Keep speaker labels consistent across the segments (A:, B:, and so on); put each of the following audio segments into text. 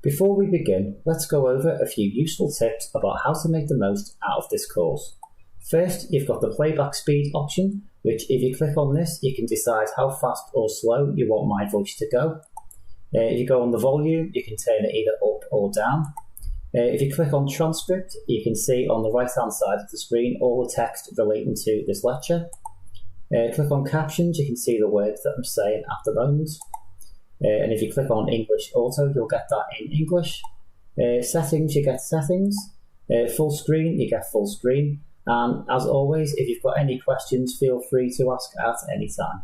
A: Before we begin, let's go over a few useful tips about how to make the most out of this course. First, you've got the playback speed option, which if you click on this, you can decide how fast or slow you want my voice to go. If you go on the volume, you can turn it either up or down. If you click on transcript, you can see on the right hand side of the screen all the text relating to this lecture. Click on captions, you can see the words that I'm saying at the moment. And if you click on English Auto, you'll get that in English. Settings, you get settings. Full screen, you get full screen. And as always, if you've got any questions, feel free to ask at any time.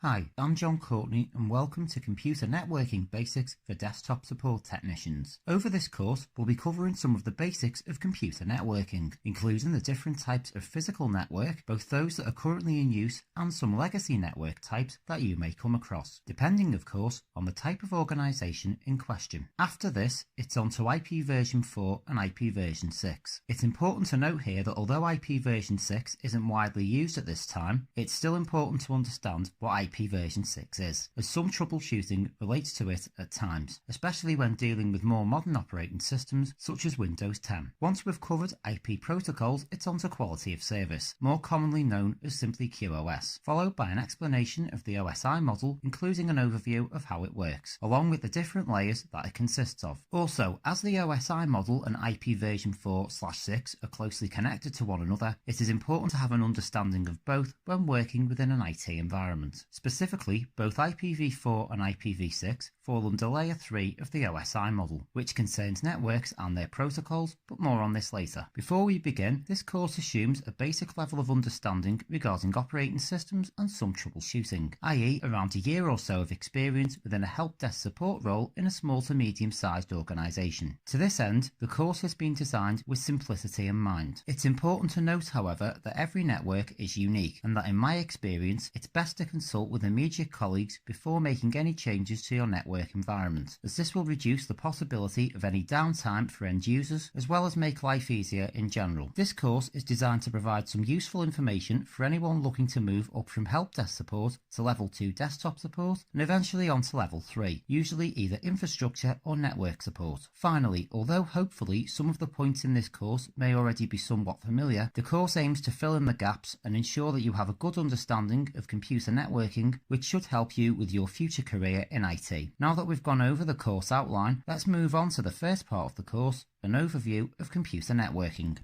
B: Hi, I'm John Courtney and welcome to Computer Networking Basics for Desktop Support Technicians. Over this course, we'll be covering some of the basics of computer networking, including the different types of physical network, both those that are currently in use and some legacy network types that you may come across, depending of course on the type of organisation in question. After this, it's on to IP version 4 and IP version 6. It's important to note here that although IP version 6 isn't widely used at this time, it's still important to understand what IP version 6 is, as some troubleshooting relates to it at times, especially when dealing with more modern operating systems such as Windows 10. Once we've covered IP protocols, it's on to quality of service, more commonly known as simply QoS, followed by an explanation of the OSI model, including an overview of how it works, along with the different layers that it consists of. Also, as the OSI model and IP version 4/6 are closely connected to one another, it is important to have an understanding of both when working within an IT environment. Specifically, both IPv4 and IPv6 fall under Layer 3 of the OSI model, which concerns networks and their protocols, but more on this later. Before we begin, this course assumes a basic level of understanding regarding operating systems and some troubleshooting, i.e. around a year or so of experience within a help desk support role in a small to medium-sized organisation. To this end, the course has been designed with simplicity in mind. It's important to note, however, that every network is unique, and that in my experience, it's best to consult with immediate colleagues before making any changes to your network environment, as this will reduce the possibility of any downtime for end users, as well as make life easier in general. This course is designed to provide some useful information for anyone looking to move up from help desk support to level 2 desktop support, and eventually on to level 3, usually either infrastructure or network support. Finally, although hopefully some of the points in this course may already be somewhat familiar, the course aims to fill in the gaps and ensure that you have a good understanding of computer networking, which should help you with your future career in IT. Now that we've gone over the course outline, let's move on to the first part of the course, an overview of computer networking.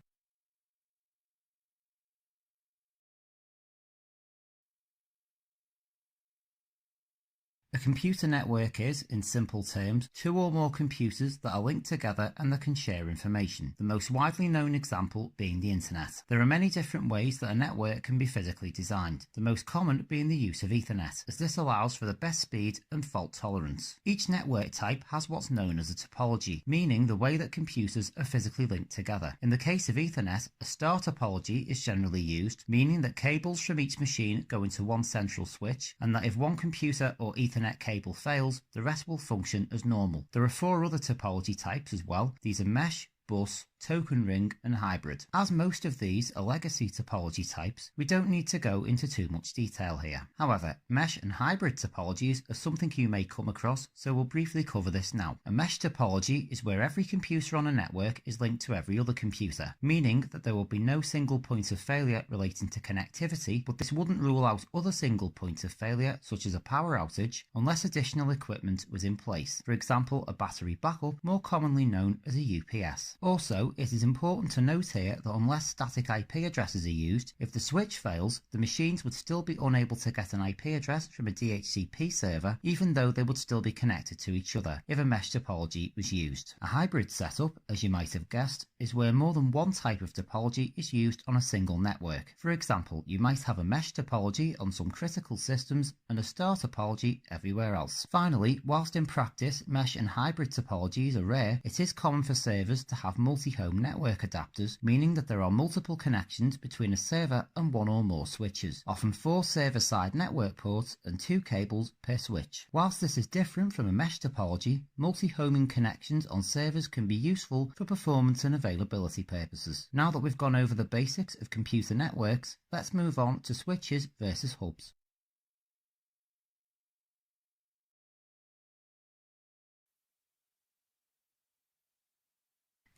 B: A computer network is, in simple terms, two or more computers that are linked together and that can share information, the most widely known example being the internet. There are many different ways that a network can be physically designed, the most common being the use of Ethernet, as this allows for the best speed and fault tolerance. Each network type has what's known as a topology, meaning the way that computers are physically linked together. In the case of Ethernet, a star topology is generally used, meaning that cables from each machine go into one central switch, and that if one computer or Ethernet cable fails, the rest will function as normal. There are 4 other topology types as well. These are mesh, bus, token ring and hybrid. As most of these are legacy topology types, we don't need to go into too much detail here. However, mesh and hybrid topologies are something you may come across, so we'll briefly cover this now. A mesh topology is where every computer on a network is linked to every other computer, meaning that there will be no single point of failure relating to connectivity, but this wouldn't rule out other single points of failure, such as a power outage, unless additional equipment was in place. For example, a battery backup, more commonly known as a UPS. Also, it is important to note here that unless static IP addresses are used, if the switch fails, the machines would still be unable to get an IP address from a DHCP server, even though they would still be connected to each other if a mesh topology was used. A hybrid setup, as you might have guessed, is where more than one type of topology is used on a single network. For example, you might have a mesh topology on some critical systems and a star topology everywhere else. Finally, whilst in practice mesh and hybrid topologies are rare, it is common for servers to have multi-home network adapters, meaning that there are multiple connections between a server and one or more switches, often 4 server-side network ports and 2 cables per switch. Whilst this is different from a mesh topology, multi-homing connections on servers can be useful for performance and availability purposes. Now that we've gone over the basics of computer networks, let's move on to switches versus hubs.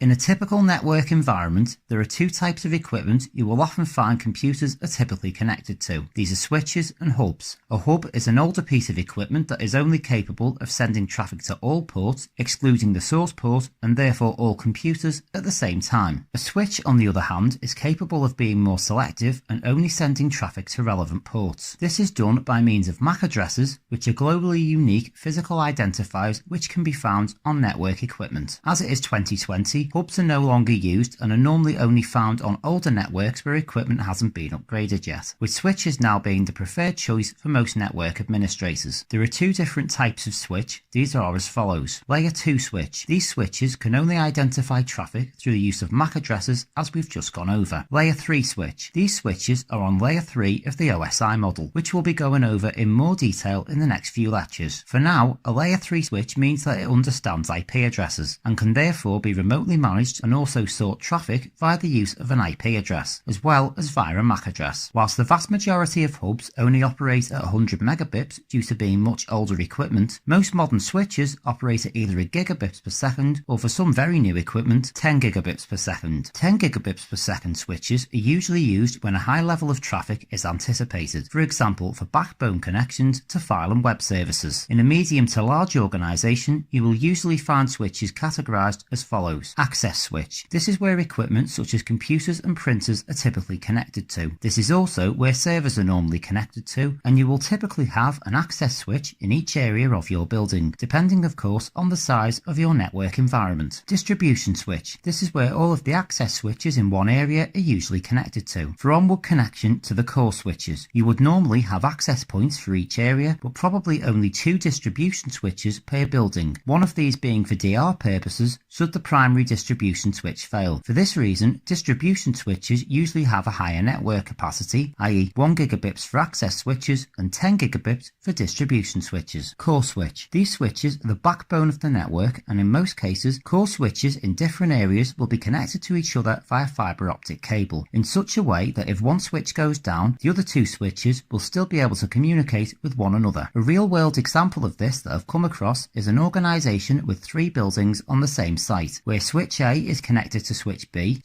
B: In a typical network environment, there are two types of equipment you will often find computers are typically connected to. These are switches and hubs. A hub is an older piece of equipment that is only capable of sending traffic to all ports, excluding the source port, and therefore all computers at the same time. A switch, on the other hand, is capable of being more selective and only sending traffic to relevant ports. This is done by means of MAC addresses, which are globally unique physical identifiers which can be found on network equipment. As it is 2020, hubs are no longer used and are normally only found on older networks where equipment hasn't been upgraded yet, with switches now being the preferred choice for most network administrators. There are two different types of switch. These are as follows. Layer 2 switch. These switches can only identify traffic through the use of MAC addresses, as we've just gone over. Layer 3 switch. These switches are on layer 3 of the OSI model, which we'll be going over in more detail in the next few lectures. For now, a layer 3 switch means that it understands IP addresses and can therefore be remotely managed and also sort traffic via the use of an IP address, as well as via a MAC address. Whilst the vast majority of hubs only operate at 100 megabits due to being much older equipment, most modern switches operate at either a gigabits per second or, for some very new equipment, 10 gigabits per second. 10 gigabits per second switches are usually used when a high level of traffic is anticipated, for example for backbone connections to file and web services. In a medium to large organisation, you will usually find switches categorised as follows. Access switch. This is where equipment such as computers and printers are typically connected to. This is also where servers are normally connected to, and you will typically have an access switch in each area of your building, depending of course on the size of your network environment. Distribution switch. This is where all of the access switches in one area are usually connected to. For onward connection to the core switches, you would normally have access points for each area, but probably only 2 distribution switches per building, one of these being for DR purposes should the primary distribution switch fail. For this reason, distribution switches usually have a higher network capacity, i.e. 1 gigabits for access switches and 10 gigabits for distribution switches. Core switch. These switches are the backbone of the network, and in most cases, core switches in different areas will be connected to each other via fibre optic cable, in such a way that if one switch goes down, the other 2 switches will still be able to communicate with one another. A real-world example of this that I've come across is an organisation with 3 buildings on the same site, where switch A is connected to switch B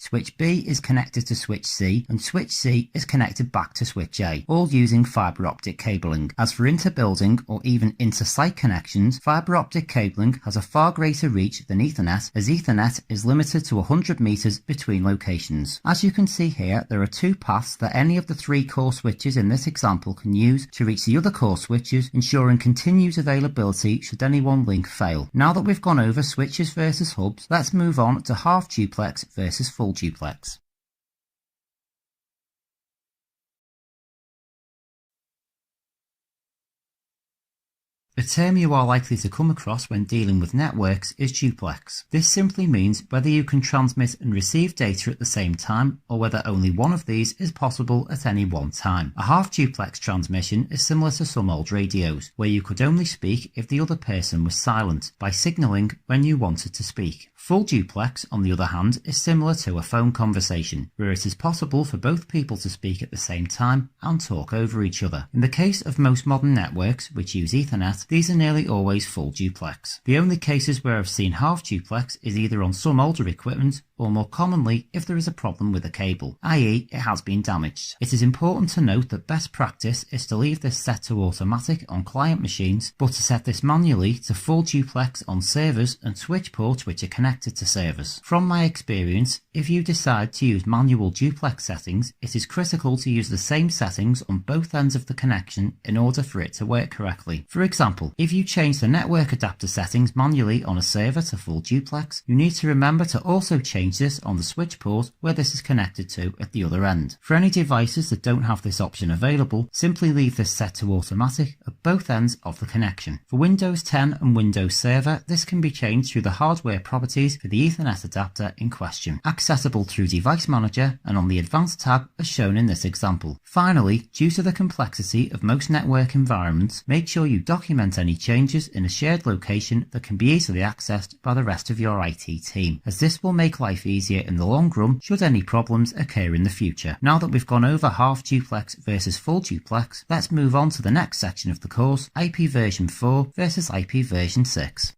B: is connected to switch C, and switch C is connected back to switch A, all using fibre optic cabling. As for inter-building or even inter-site connections, fibre optic cabling has a far greater reach than Ethernet, as Ethernet is limited to 100 metres between locations. As you can see here, there are 2 paths that any of the 3 core switches in this example can use to reach the other core switches, ensuring continued availability should any one link fail. Now that we've gone over switches versus hubs, let's move on to half duplex versus full duplex. A term you are likely to come across when dealing with networks is duplex. This simply means whether you can transmit and receive data at the same time, or whether only one of these is possible at any one time. A half duplex transmission is similar to some old radios, where you could only speak if the other person was silent, by signalling when you wanted to speak. Full duplex, on the other hand, is similar to a phone conversation, where it is possible for both people to speak at the same time and talk over each other. In the case of most modern networks, which use Ethernet, these are nearly always full duplex. The only cases where I've seen half duplex is either on some older equipment, or more commonly if there is a problem with a cable, i.e. it has been damaged. It is important to note that best practice is to leave this set to automatic on client machines, but to set this manually to full duplex on servers and switch ports which are connected to servers. From my experience, if you decide to use manual duplex settings, it is critical to use the same settings on both ends of the connection in order for it to work correctly. For example, if you change the network adapter settings manually on a server to full duplex, you need to remember to also change this on the switch port where this is connected to at the other end. For any devices that don't have this option available, simply leave this set to automatic at both ends of the connection. For Windows 10 and Windows Server, this can be changed through the hardware properties for the Ethernet adapter in question, accessible through Device Manager and on the Advanced tab as shown in this example. Finally, due to the complexity of most network environments, make sure you document any changes in a shared location that can be easily accessed by the rest of your IT team, as this will make life easier in the long run should any problems occur in the future. Now that we've gone over half duplex versus full duplex, let's move on to the next section of the course, IP version 4 versus IP version 6.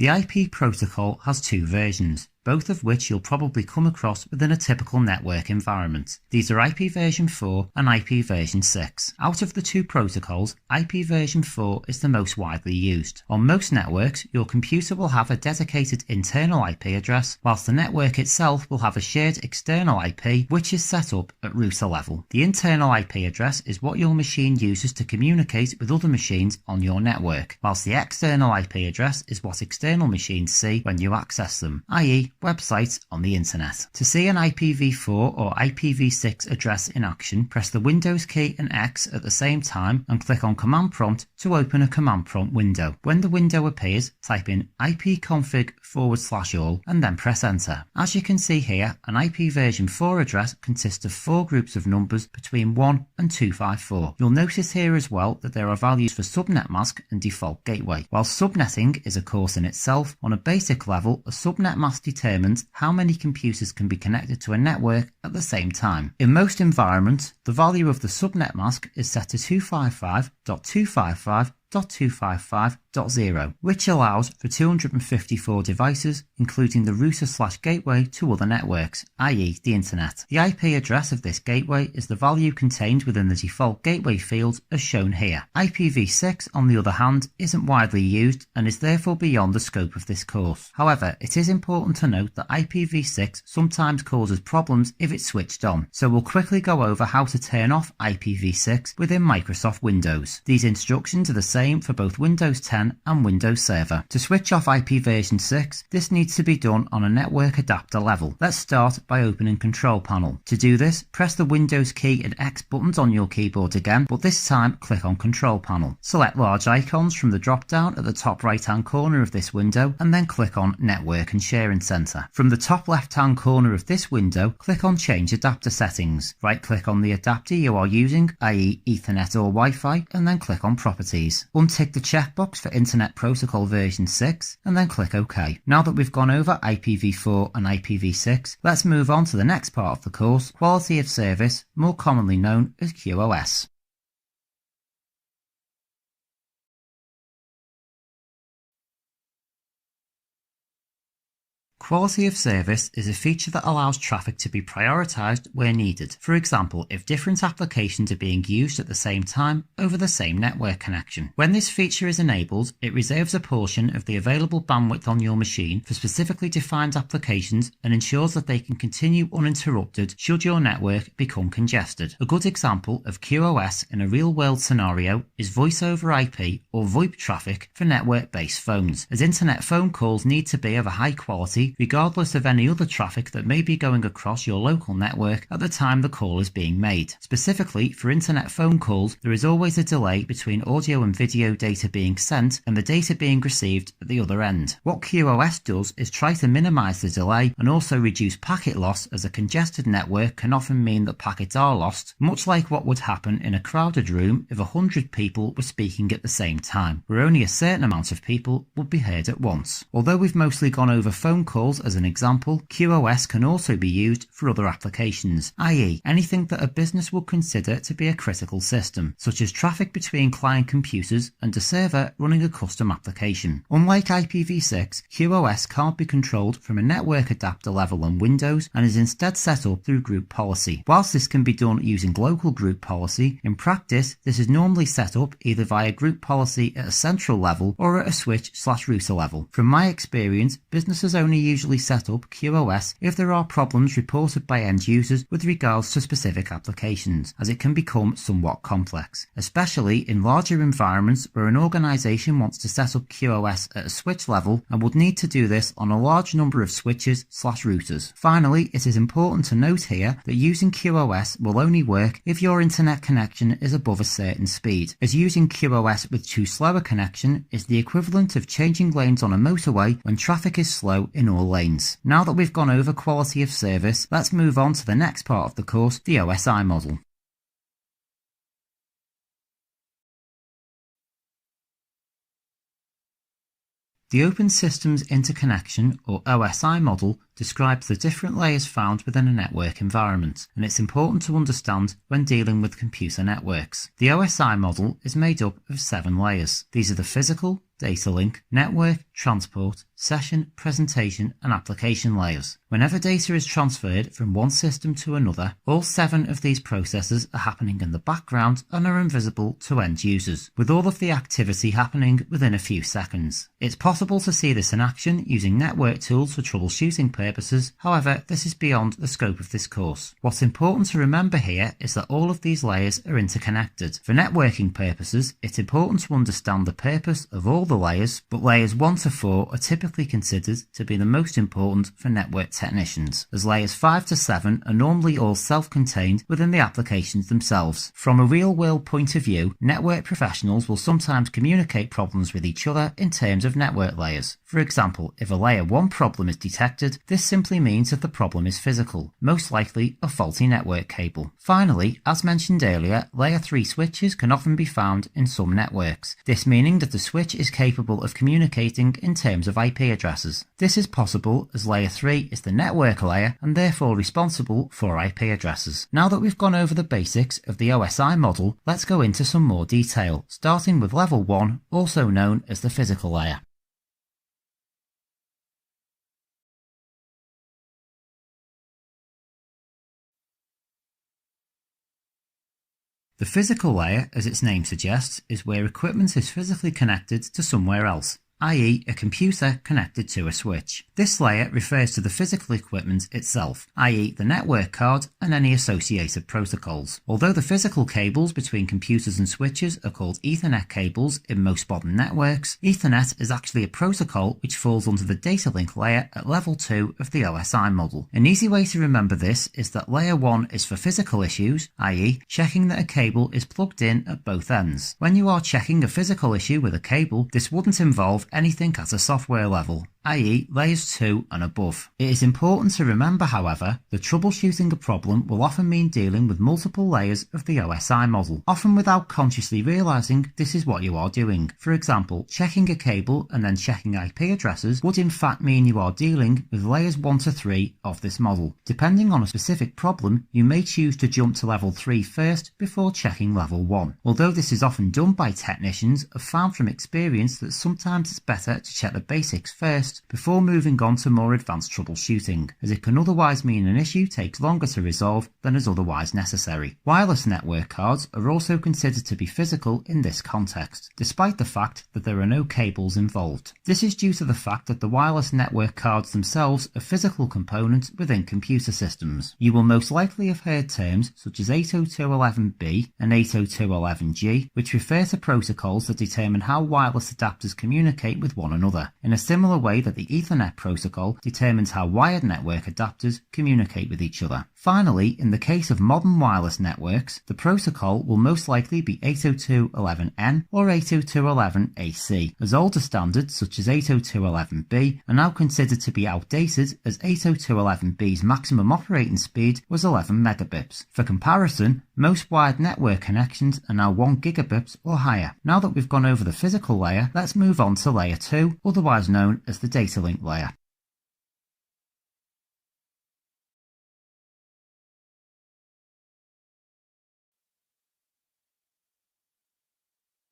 B: The IP protocol has two versions, both of which you'll probably come across within a typical network environment. These are IP version 4 and IP version 6. Out of the two protocols, IP version 4 is the most widely used. On most networks, your computer will have a dedicated internal IP address, whilst the network itself will have a shared external IP which is set up at router level. The internal IP address is what your machine uses to communicate with other machines on your network, whilst the external IP address is what external machines see when you access them, i.e. websites on the internet. To see an IPv4 or IPv6 address in action, press the Windows key and X at the same time and click on Command Prompt to open a command prompt window. When the window appears, type in ipconfig/all and then press enter. As you can see here, an IP version 4 address consists of 4 groups of numbers between 1 and 254. You'll notice here as well that there are values for subnet mask and default gateway. While subnetting is a course in itself, on a basic level, a subnet mask determines how many computers can be connected to a network at the same time. In most environments, the value of the subnet mask is set to 255.255.255.0, which allows for 254 devices, including the router/gateway to other networks, i.e. the internet. The IP address of this gateway is the value contained within the default gateway field as shown here. IPv6, on the other hand, isn't widely used and is therefore beyond the scope of this course. However, it is important to note that IPv6 sometimes causes problems if it's switched on, so we'll quickly go over how to turn off IPv6 within Microsoft Windows. These instructions are the same for both Windows 10 and Windows Server. To switch off IP version 6, this needs to be done on a network adapter level. Let's start by opening Control Panel. To do this, press the Windows key and X buttons on your keyboard again, but this time click on Control Panel. Select large icons from the drop-down at the top right-hand corner of this window and then click on Network and Sharing Center. From the top left-hand corner of this window, click on Change Adapter Settings. Right-click on the adapter you are using, i.e. Ethernet or Wi-Fi, and then click on Properties. Untick the checkbox for Internet Protocol version 6 and then click OK. Now that we've gone over IPv4 and IPv6, let's move on to the next part of the course, Quality of Service, more commonly known as QoS. Quality of service is a feature that allows traffic to be prioritized where needed. For example, if different applications are being used at the same time over the same network connection. When this feature is enabled, it reserves a portion of the available bandwidth on your machine for specifically defined applications and ensures that they can continue uninterrupted should your network become congested. A good example of QoS in a real-world scenario is voice over IP or VoIP traffic for network-based phones, as internet phone calls need to be of a high quality regardless of any other traffic that may be going across your local network at the time the call is being made. Specifically, for internet phone calls, there is always a delay between audio and video data being sent and the data being received at the other end. What QoS does is try to minimize the delay and also reduce packet loss, as a congested network can often mean that packets are lost, much like what would happen in a crowded room if 100 people were speaking at the same time, where only a certain amount of people would be heard at once. Although we've mostly gone over phone calls as an example, QoS can also be used for other applications, i.e. anything that a business would consider to be a critical system, such as traffic between client computers and a server running a custom application. Unlike IPv6, QoS can't be controlled from a network adapter level on Windows and is instead set up through group policy. Whilst this can be done using local group policy, in practice this is normally set up either via group policy at a central level or at a switch/router level. From my experience, businesses only usually set up QoS if there are problems reported by end users with regards to specific applications, as it can become somewhat complex, especially in larger environments where an organization wants to set up QoS at a switch level and would need to do this on a large number of switches/routers. Finally, it is important to note here that using QoS will only work if your internet connection is above a certain speed, as using QoS with too slow a connection is the equivalent of changing lanes on a motorway when traffic is slow in all lanes. Now that we've gone over quality of service, let's move on to the next part of the course, the OSI model. The Open Systems Interconnection, or OSI model, describes the different layers found within a network environment, and it's important to understand when dealing with computer networks. The OSI model is made up of 7 layers. These are the physical, data link, network, transport, session, presentation, and application layers. Whenever data is transferred from one system to another, all 7 of these processes are happening in the background and are invisible to end users, with all of the activity happening within a few seconds. It's possible to see this in action using network tools for troubleshooting purposes, however, this is beyond the scope of this course. What's important to remember here is that all of these layers are interconnected. For networking purposes, it's important to understand the purpose of all the layers, but layers 1 to 4 are typically considered to be the most important for network technicians, as layers 5 to 7 are normally all self-contained within the applications themselves. From a real-world point of view, network professionals will sometimes communicate problems with each other in terms of network layers. For example, if a layer 1 problem is detected, this simply means that the problem is physical, most likely a faulty network cable. Finally, as mentioned earlier, layer 3 switches can often be found in some networks, this meaning that the switch is capable of communicating in terms of IP addresses. This is possible as layer 3 is the network layer and therefore responsible for IP addresses. Now that we've gone over the basics of the OSI model, let's go into some more detail, starting with level 1, also known as the physical layer. The physical layer, as its name suggests, is where equipment is physically connected to somewhere else, i.e. a computer connected to a switch. This layer refers to the physical equipment itself, i.e. the network card and any associated protocols. Although the physical cables between computers and switches are called Ethernet cables in most modern networks, Ethernet is actually a protocol which falls under the data link layer at level 2 of the OSI model. An easy way to remember this is that layer 1 is for physical issues, i.e. checking that a cable is plugged in at both ends. When you are checking a physical issue with a cable, this wouldn't involve anything at a software level, i.e. layers 2 and above. It is important to remember, however, that troubleshooting a problem will often mean dealing with multiple layers of the OSI model, often without consciously realizing this is what you are doing. For example, checking a cable and then checking IP addresses would in fact mean you are dealing with layers 1 to 3 of this model. Depending on a specific problem, you may choose to jump to level 3 first before checking level 1. Although this is often done by technicians, I've found from experience that sometimes it's better to check the basics first before moving on to more advanced troubleshooting, as it can otherwise mean an issue takes longer to resolve than is otherwise necessary. Wireless network cards are also considered to be physical in this context, despite the fact that there are no cables involved. This is due to the fact that the wireless network cards themselves are physical components within computer systems. You will most likely have heard terms such as 802.11b and 802.11g, which refer to protocols that determine how wireless adapters communicate with one another, in a similar way that the Ethernet protocol determines how wired network adapters communicate with each other. Finally, in the case of modern wireless networks, the protocol will most likely be 802.11n or 802.11ac, as older standards such as 802.11b are now considered to be outdated, as 802.11b's maximum operating speed was 11 megabits. For comparison, most wired network connections are now 1 gigabit or higher. Now that we've gone over the physical layer, let's move on to layer 2, otherwise known as the data link layer.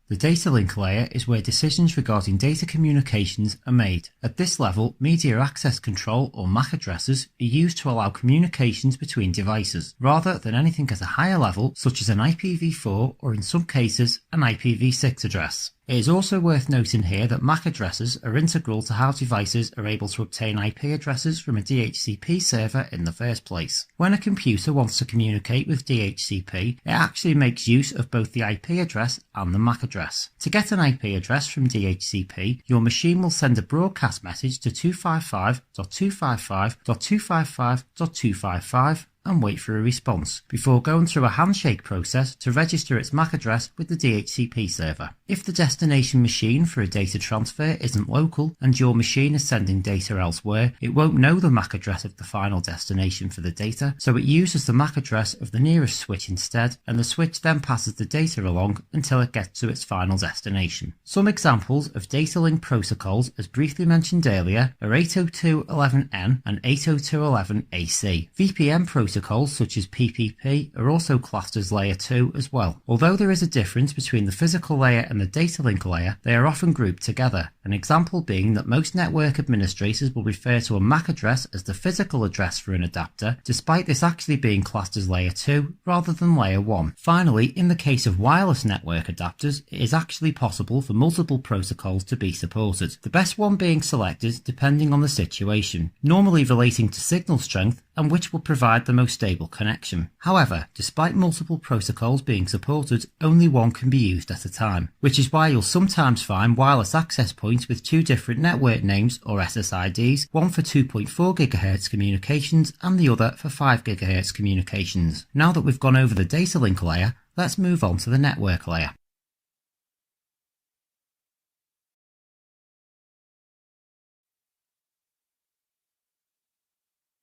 B: The data link layer is where decisions regarding data communications are made. At this level, media access control or MAC addresses are used to allow communications between devices, rather than anything at a higher level such as an IPv4 or in some cases an IPv6 address. It is also worth noting here that MAC addresses are integral to how devices are able to obtain IP addresses from a DHCP server in the first place. When a computer wants to communicate with DHCP, it actually makes use of both the IP address and the MAC address. To get an IP address from DHCP, your machine will send a broadcast message to 255.255.255.255 and wait for a response, before going through a handshake process to register its MAC address with the DHCP server. If the destination machine for a data transfer isn't local and your machine is sending data elsewhere, it won't know the MAC address of the final destination for the data, so it uses the MAC address of the nearest switch instead, and the switch then passes the data along until it gets to its final destination. Some examples of data link protocols, as briefly mentioned earlier, are 802.11n and 802.11ac. VPN protocols such as PPP are also classed as layer 2 as well. Although there is a difference between the physical layer and the data link layer, they are often grouped together, an example being that most network administrators will refer to a MAC address as the physical address for an adapter, despite this actually being classed as layer 2 rather than layer 1. Finally, in the case of wireless network adapters, it is actually possible for multiple protocols to be supported, the best one being selected depending on the situation, normally relating to signal strength and which will provide the most stable connection. However, despite multiple protocols being supported, only one can be used at a time, which is why you'll sometimes find wireless access points with two different network names or SSIDs, one for 2.4 GHz communications and the other for 5 GHz communications. Now that we've gone over the data link layer, let's move on to the network layer.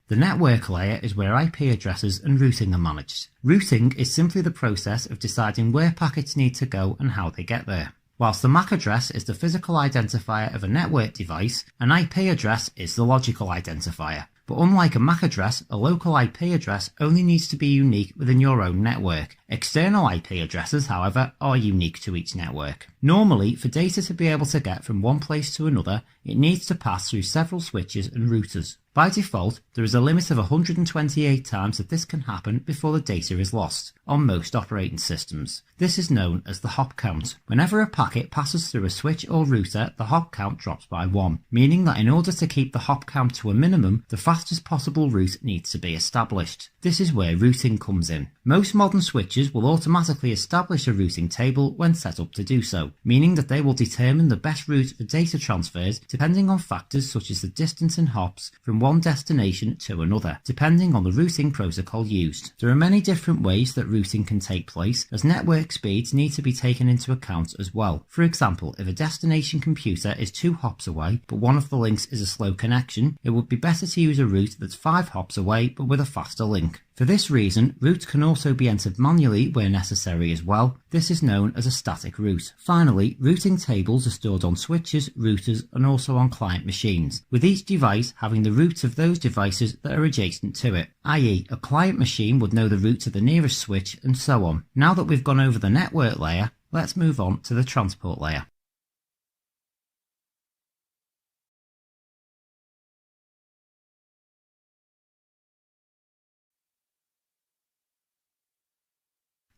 B: The network layer is where IP addresses and routing are managed. Routing is simply the process of deciding where packets need to go and how they get there. Whilst the MAC address is the physical identifier of a network device, an IP address is the logical identifier. But unlike a MAC address, a local IP address only needs to be unique within your own network. External IP addresses, however, are unique to each network. Normally, for data to be able to get from one place to another, it needs to pass through several switches and routers. By default, there is a limit of 128 times that this can happen before the data is lost, on most operating systems. This is known as the hop count. Whenever a packet passes through a switch or router, the hop count drops by 1, meaning that in order to keep the hop count to a minimum, the fastest possible route needs to be established. This is where routing comes in. Most modern switches will automatically establish a routing table when set up to do so, meaning that they will determine the best route for data transfers depending on factors such as the distance in hops from one destination to another, depending on the routing protocol used. There are many different ways that routing can take place, as network speeds need to be taken into account as well. For example, if a destination computer is 2 hops away, but one of the links is a slow connection, it would be better to use a route that's 5 hops away but with a faster link. For this reason, routes can also be entered manually where necessary as well. This is known as a static route. Finally, routing tables are stored on switches, routers, and also on client machines, with each device having the routes of those devices that are adjacent to it, i.e. a client machine would know the route to the nearest switch and so on. Now that we've gone over the network layer, let's move on to the transport layer.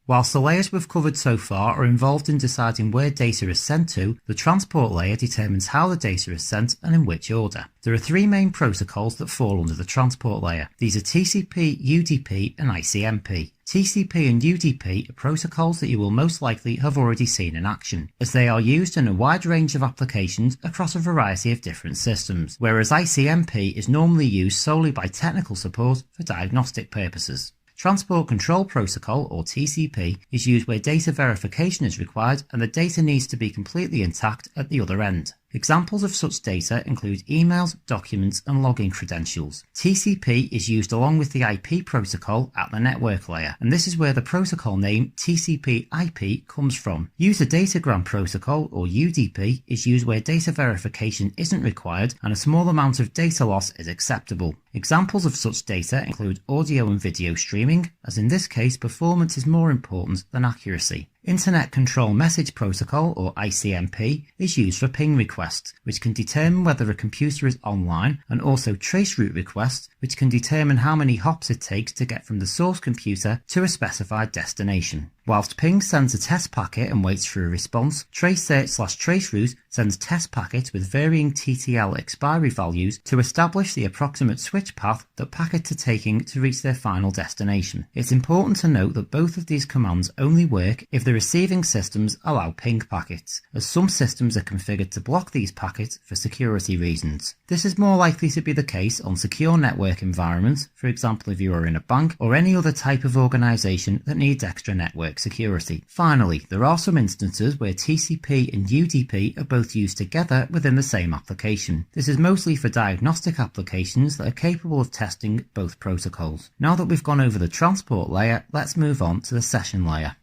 B: Whilst the layers we've covered so far are involved in deciding where data is sent to, the transport layer determines how the data is sent and in which order. There are 3 main protocols that fall under the transport layer. These are TCP, UDP and ICMP. TCP and UDP are protocols that you will most likely have already seen in action, as they are used in a wide range of applications across a variety of different systems, whereas ICMP is normally used solely by technical support for diagnostic purposes. Transport Control Protocol, or TCP, is used where data verification is required and the data needs to be completely intact at the other end. Examples of such data include emails, documents, and login credentials. TCP is used along with the IP protocol at the network layer, and this is where the protocol name TCP/IP comes from. User Datagram Protocol, or UDP, is used where data verification isn't required and a small amount of data loss is acceptable. Examples of such data include audio and video streaming, as in this case performance is more important than accuracy. Internet Control Message Protocol, or ICMP, is used for ping requests, which can determine whether a computer is online, and also traceroute requests, which can determine how many hops it takes to get from the source computer to a specified destination. Whilst ping sends a test packet and waits for a response, tracesearch/traceroute sends test packets with varying TTL expiry values to establish the approximate switch path that packets are taking to reach their final destination. It's important to note that both of these commands only work if the receiving systems allow ping packets, as some systems are configured to block these packets for security reasons. This is more likely to be the case on secure network environments, for example if you are in a bank or any other type of organisation that needs extra network security. Finally, there are some instances where TCP and UDP are both used together within the same application. This is mostly for diagnostic applications that are capable of testing both protocols. Now that we've gone over the transport layer, let's move on to the session layer.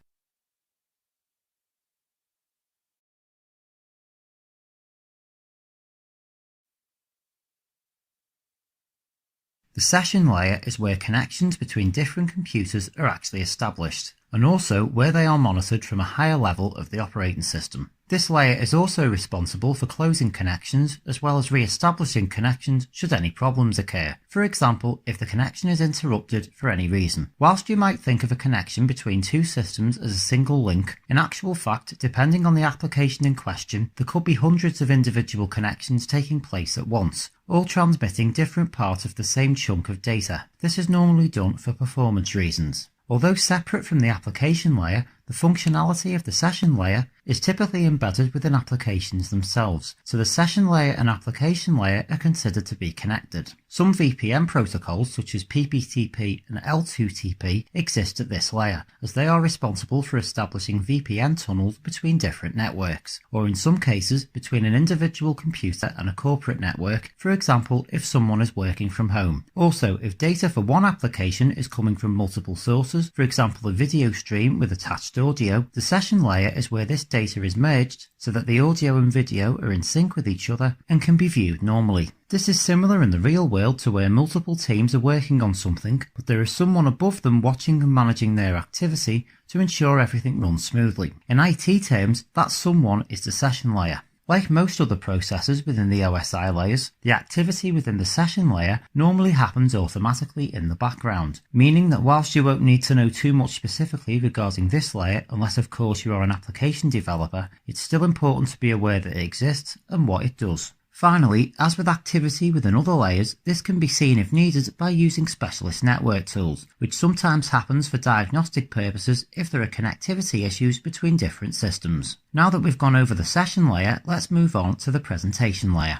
B: The session layer is where connections between different computers are actually established, and also where they are monitored from a higher level of the operating system. This layer is also responsible for closing connections as well as re-establishing connections should any problems occur. For example, if the connection is interrupted for any reason. Whilst you might think of a connection between two systems as a single link, in actual fact, depending on the application in question, there could be hundreds of individual connections taking place at once, all transmitting different parts of the same chunk of data. This is normally done for performance reasons. Although separate from the application layer, the functionality of the session layer is typically embedded within applications themselves, so the session layer and application layer are considered to be connected. Some VPN protocols such as PPTP and L2TP exist at this layer, as they are responsible for establishing VPN tunnels between different networks, or in some cases between an individual computer and a corporate network, for example if someone is working from home. Also, if data for one application is coming from multiple sources, for example a video stream with attached audio, the session layer is where this data is merged so that the audio and video are in sync with each other and can be viewed normally. This is similar in the real world to where multiple teams are working on something, but there is someone above them watching and managing their activity to ensure everything runs smoothly. In IT terms, that someone is the session layer. Like most other processes within the OSI layers, the activity within the session layer normally happens automatically in the background, meaning that whilst you won't need to know too much specifically regarding this layer, unless of course you are an application developer, it's still important to be aware that it exists and what it does. Finally, as with activity within other layers, this can be seen if needed by using specialist network tools, which sometimes happens for diagnostic purposes if there are connectivity issues between different systems. Now that we've gone over the session layer, let's move on to the presentation layer.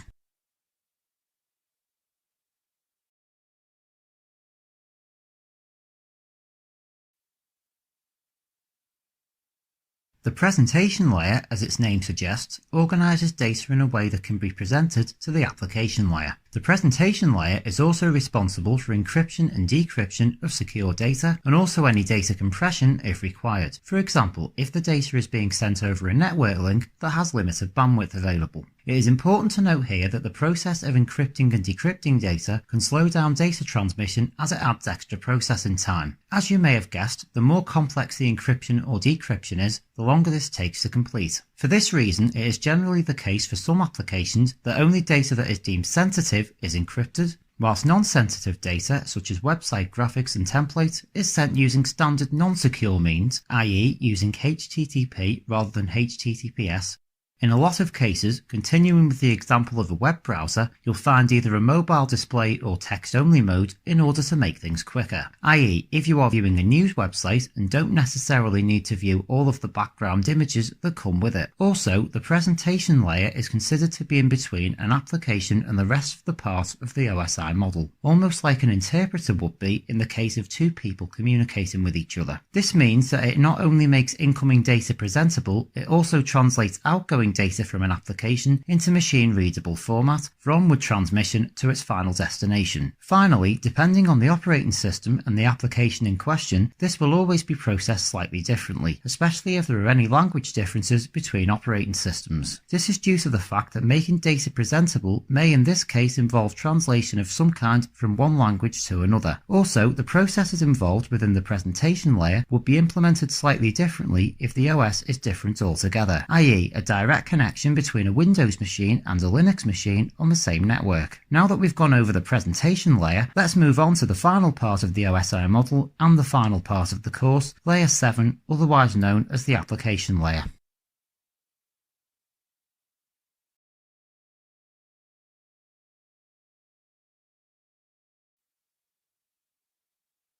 B: The presentation layer, as its name suggests, organises data in a way that can be presented to the application layer. The presentation layer is also responsible for encryption and decryption of secure data and also any data compression if required. For example, if the data is being sent over a network link that has limited bandwidth available. It is important to note here that the process of encrypting and decrypting data can slow down data transmission as it adds extra processing time. As you may have guessed, the more complex the encryption or decryption is, the longer this takes to complete. For this reason, it is generally the case for some applications that only data that is deemed sensitive is encrypted, whilst non-sensitive data, such as website graphics and templates, is sent using standard non-secure means, i.e. using HTTP rather than HTTPS. In a lot of cases, continuing with the example of a web browser, you'll find either a mobile display or text-only mode in order to make things quicker. i.e., if you are viewing a news website and don't necessarily need to view all of the background images that come with it. Also, the presentation layer is considered to be in between an application and the rest of the part of the OSI model, almost like an interpreter would be in the case of two people communicating with each other. This means that it not only makes incoming data presentable, it also translates outgoing data from an application into machine-readable format for onward transmission to its final destination. Finally, depending on the operating system and the application in question, this will always be processed slightly differently, especially if there are any language differences between operating systems. This is due to the fact that making data presentable may in this case involve translation of some kind from one language to another. Also, the processes involved within the presentation layer would be implemented slightly differently if the OS is different altogether, i.e. a direct direct connection between a Windows machine and a Linux machine on the same network. Now that we've gone over the presentation layer, let's move on to the final part of the OSI model and the final part of the course, Layer 7, otherwise known as the application layer.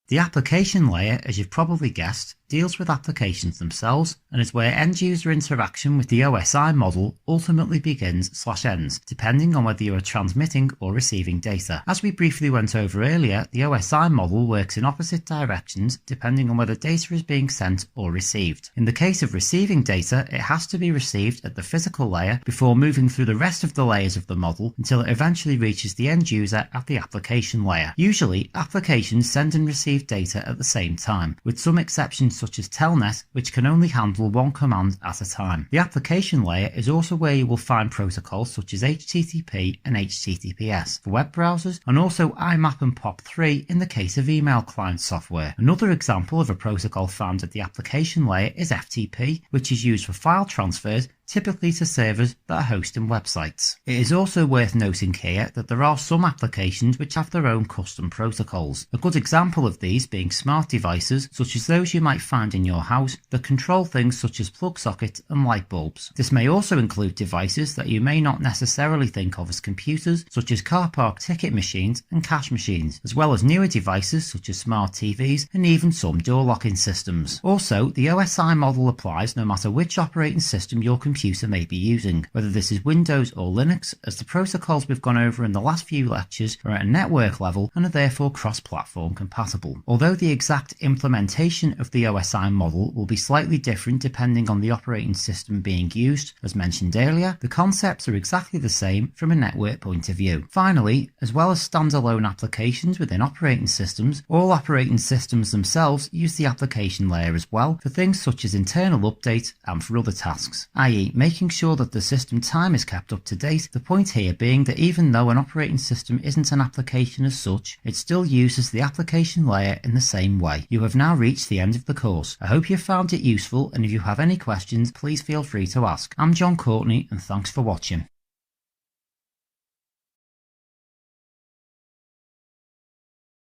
B: The application layer, as you've probably guessed, deals with applications themselves and is where end-user interaction with the OSI model ultimately begins/ends, depending on whether you are transmitting or receiving data. As we briefly went over earlier, the OSI model works in opposite directions depending on whether data is being sent or received. In the case of receiving data, it has to be received at the physical layer before moving through the rest of the layers of the model until it eventually reaches the end user at the application layer. Usually, applications send and receive data at the same time, with some exceptions such as Telnet, which can only handle one command at a time. The application layer is also where you will find protocols such as HTTP and HTTPS for web browsers, and also IMAP and POP3 in the case of email client software. Another example of a protocol found at the application layer is FTP, which is used for file transfers, typically to servers that are hosting websites. It is also worth noting here that there are some applications which have their own custom protocols. A good example of these being smart devices, such as those you might find in your house, that control things such as plug sockets and light bulbs. This may also include devices that you may not necessarily think of as computers, such as car park ticket machines and cash machines, as well as newer devices such as smart TVs and even some door locking systems. Also, the OSI model applies no matter which operating system your computer may be using, whether this is Windows or Linux, as the protocols we've gone over in the last few lectures are at a network level and are therefore cross-platform compatible. Although the exact implementation of the OSI model will be slightly different depending on the operating system being used, as mentioned earlier, the concepts are exactly the same from a network point of view. Finally, as well as standalone applications within operating systems, all operating systems themselves use the application layer as well for things such as internal update and for other tasks, i.e. making sure that the system time is kept up to date, the point here being that even though an operating system isn't an application as such, it still uses the application layer in the same way. You have now reached the end of the course. I hope you found it useful, and if you have any questions, please feel free to ask. I'm John Courtney, and thanks for watching.